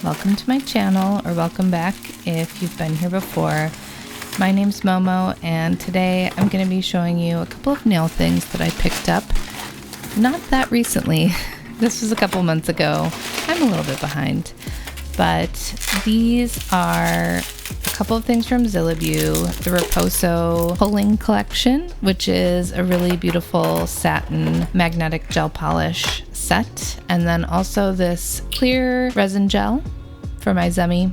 welcome to my channel, or welcome back if you've been here before. My name's Momo, and today I'm going to be showing you a couple of nail things that I picked up not that recently. This was a couple months ago. I'm a little bit behind, but these are a couple of things from Zillabeau, the Riposo Pulling Collection, which is a really beautiful satin magnetic gel polish set, and then also this clear resin gel for my Zemi.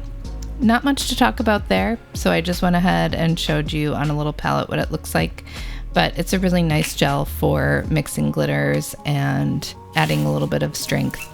Not much to talk about there, so I just went ahead and showed you on a little palette what it looks like, but it's a really nice gel for mixing glitters and adding a little bit of strength.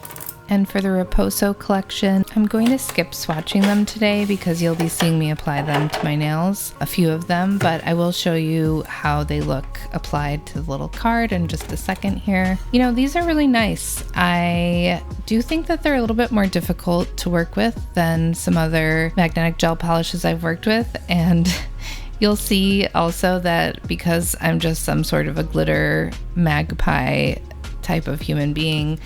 And for the Riposo collection, I'm going to skip swatching them today because you'll be seeing me apply them to my nails, a few of them, but I will show you how they look applied to the little card in just a second here. You know, these are really nice. I do think that they're a little bit more difficult to work with than some other magnetic gel polishes I've worked with, and you'll see also that because I'm just some sort of a glitter magpie type of human being,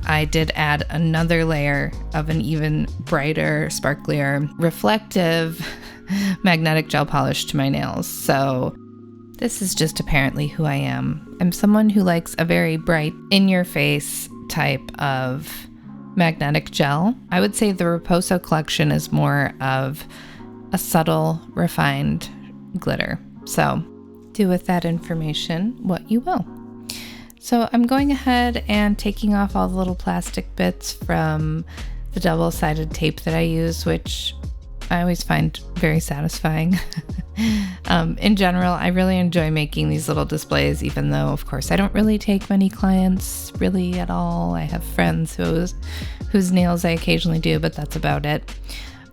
I did add another layer of an even brighter, sparklier, reflective magnetic gel polish to my nails. So this is just apparently who I am. I'm someone who likes a very bright, in-your-face type of magnetic gel. I would say the Riposo collection is more of a subtle, refined glitter. So do with that information what you will. So I'm going ahead and taking off all the little plastic bits from the double-sided tape that I use, which I always find very satisfying. In general, I really enjoy making these little displays, even though, of course, I don't really take many clients really at all. I have friends whose nails I occasionally do, but that's about it.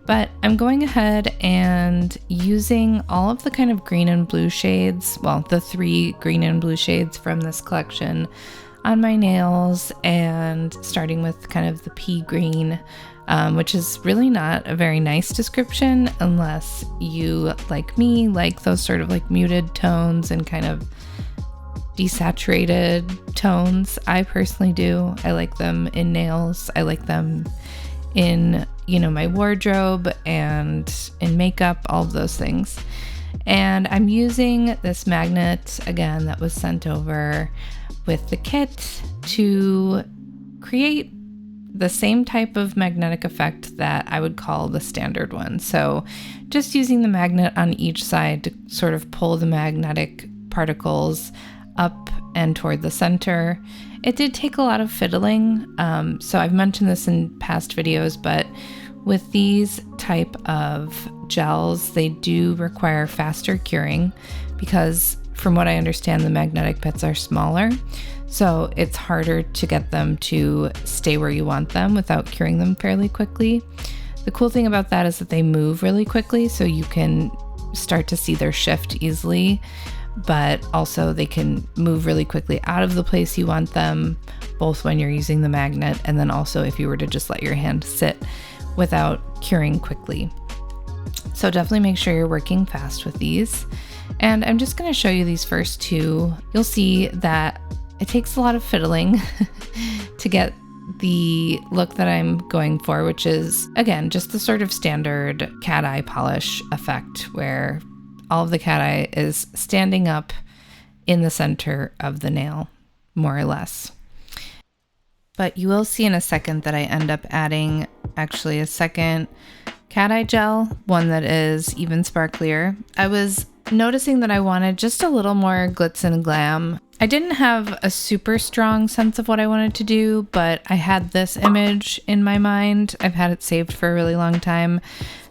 But I'm going ahead and using all of the kind of green and blue shades, well, the 3 green and blue shades from this collection on my nails, and starting with kind of the pea green, which is really not a very nice description unless you, like me, like those sort of like muted tones and kind of desaturated tones. I personally do. I like them in nails. I like them in, you know, my wardrobe and in makeup, all of those things. And I'm using this magnet again that was sent over with the kit to create the same type of magnetic effect that I would call the standard one. So just using the magnet on each side to sort of pull the magnetic particles up and toward the center. It did take a lot of fiddling, so I've mentioned this in past videos, but with these type of gels, they do require faster curing because from what I understand, the magnetic bits are smaller, so it's harder to get them to stay where you want them without curing them fairly quickly. The cool thing about that is that they move really quickly, so you can start to see their shift easily, but also they can move really quickly out of the place you want them, both when you're using the magnet and then also if you were to just let your hand sit without curing quickly. So definitely make sure you're working fast with these. And I'm just going to show you these first two. You'll see that it takes a lot of fiddling to get the look that I'm going for, which is, again, just the sort of standard cat eye polish effect where all of the cat eye is standing up in the center of the nail, more or less. But you will see in a second that I end up adding actually a second cat eye gel, one that is even sparklier. I was noticing that I wanted just a little more glitz and glam. I didn't have a super strong sense of what I wanted to do, but I had this image in my mind. I've had it saved for a really long time.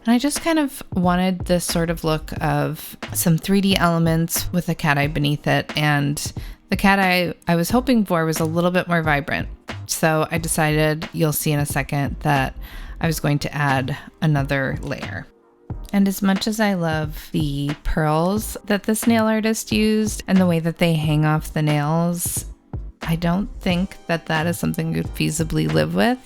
And I just kind of wanted this sort of look of some 3D elements with a cat eye beneath it. And the cat eye I was hoping for was a little bit more vibrant. So I decided, you'll see in a second, that I was going to add another layer. And as much as I love the pearls that this nail artist used and the way that they hang off the nails, I don't think that that is something you could feasibly live with.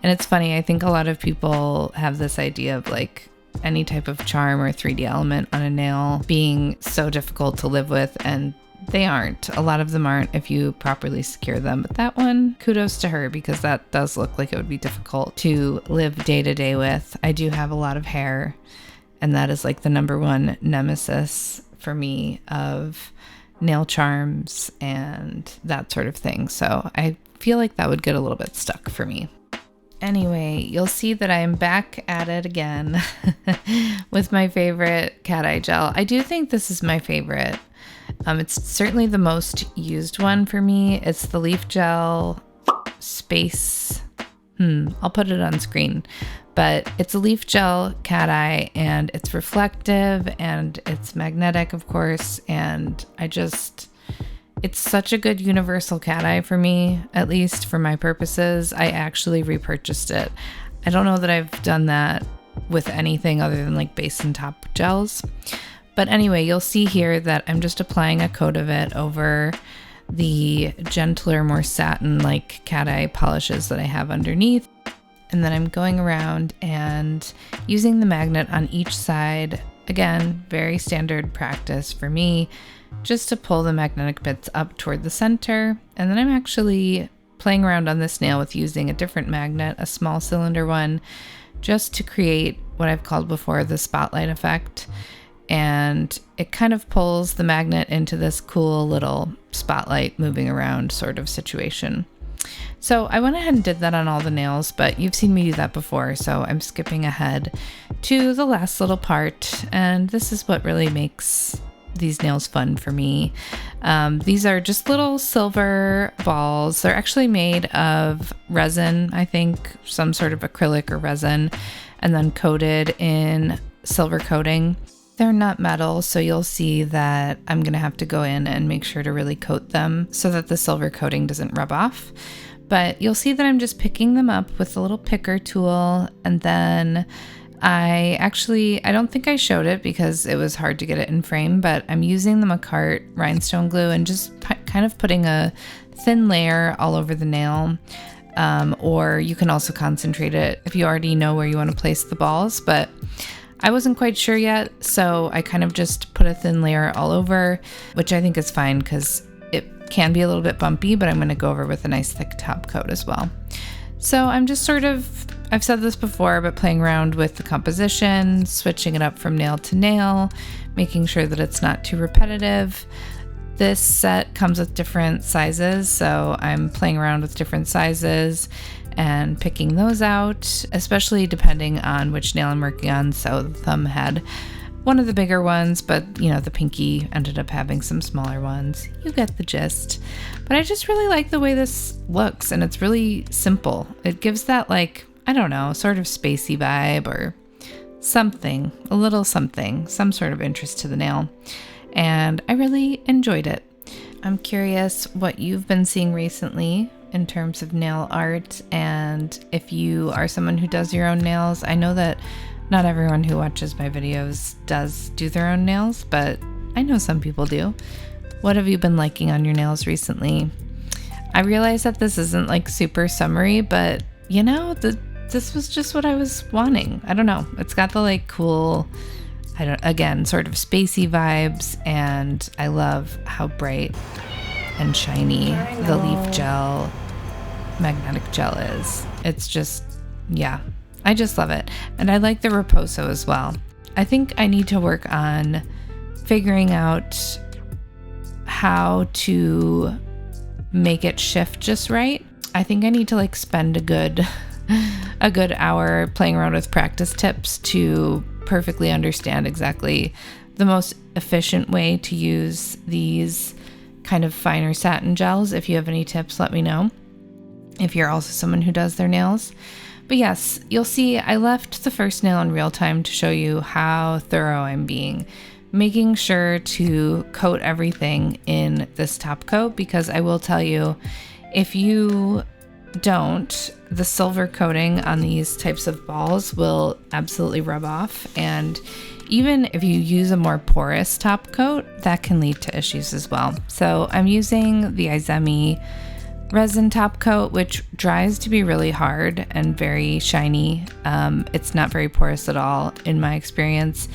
And it's funny, I think a lot of people have this idea of like any type of charm or 3D element on a nail being so difficult to live with, and They aren't. A lot of them aren't if you properly secure them. But that one, kudos to her, because that does look like it would be difficult to live day to day with. I do have a lot of hair, and that is like the number one nemesis for me of nail charms and that sort of thing. So I feel like that would get a little bit stuck for me. Anyway, you'll see that I am back at it again with my favorite cat eye gel. I do think this is my favorite. It's certainly the most used one for me. It's the Leaf Gel Space. I'll put it on screen. But it's a leaf gel cat eye, and it's reflective and it's magnetic, of course. And it's such a good universal cat eye for me, at least for my purposes. I actually repurchased it. I don't know that I've done that with anything other than like base and top gels. But anyway, you'll see here that I'm just applying a coat of it over the gentler, more satin-like cat eye polishes that I have underneath. And then I'm going around and using the magnet on each side. Again, very standard practice for me, just to pull the magnetic bits up toward the center. And then I'm actually playing around on this nail with using a different magnet, a small cylinder one, just to create what I've called before the spotlight effect. And it kind of pulls the magnet into this cool little spotlight moving around sort of situation. So I went ahead and did that on all the nails, but you've seen me do that before, so I'm skipping ahead to the last little part, and this is what really makes these nails fun for me. These are just little silver balls. They're actually made of resin, I think, some sort of acrylic or resin, and then coated in silver coating. They're not metal, so you'll see that I'm gonna have to go in and make sure to really coat them so that the silver coating doesn't rub off. But you'll see that I'm just picking them up with a little picker tool, and then I don't think I showed it because it was hard to get it in frame, but I'm using the Macart rhinestone glue and just kind of putting a thin layer all over the nail. Or you can also concentrate it if you already know where you want to place the balls, but I wasn't quite sure yet, so I kind of just put a thin layer all over, which I think is fine because it can be a little bit bumpy, but I'm going to go over with a nice thick top coat as well. So I'm just I've said this before, but playing around with the composition, switching it up from nail to nail, making sure that it's not too repetitive. This set comes with different sizes, so I'm playing around with different sizes and picking those out, especially depending on which nail I'm working on. So the thumb had one of the bigger ones, but the pinky ended up having some smaller ones. You get the gist. But I just really like the way this looks, and it's really simple. It gives that sort of spacey vibe or something, a little something, some sort of interest to the nail. And I really enjoyed it. I'm curious what you've been seeing recently in terms of nail art, and if you are someone who does your own nails. I know that not everyone who watches my videos does do their own nails, but I know some people do. What have you been liking on your nails recently? I realize that this isn't like super summery, but this was just what I was wanting. I don't know. It's got the cool, sort of spacey vibes, and I love how bright and shiny the leaf gel magnetic gel is. It's just, I just love it. And I like the riposo as well. I think I need to work on figuring out how to make it shift just right. I think I need to spend a good hour playing around with practice tips to perfectly understand exactly the most efficient way to use these kind of finer satin gels. If you have any tips, let me know, if you're also someone who does their nails. But yes, you'll see I left the first nail in real time to show you how thorough I'm being, making sure to coat everything in this top coat, because I will tell you, if you don't, the silver coating on these types of balls will absolutely rub off, and even if you use a more porous top coat, that can lead to issues as well. So I'm using the Izemi resin top coat, which dries to be really hard and very shiny. It's not very porous at all in my experience,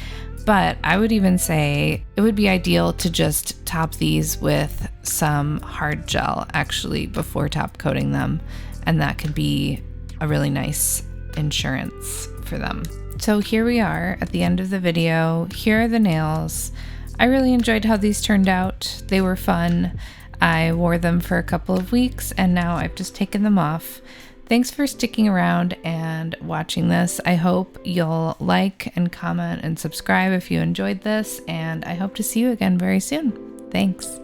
but I would even say it would be ideal to just top these with some hard gel actually before top coating them, and that could be a really nice insurance for them. So here we are at the end of the video. Here are the nails. I really enjoyed how these turned out. They were fun. I wore them for a couple of weeks and now I've just taken them off. Thanks for sticking around and watching this. I hope you'll like and comment and subscribe if you enjoyed this, and I hope to see you again very soon. Thanks.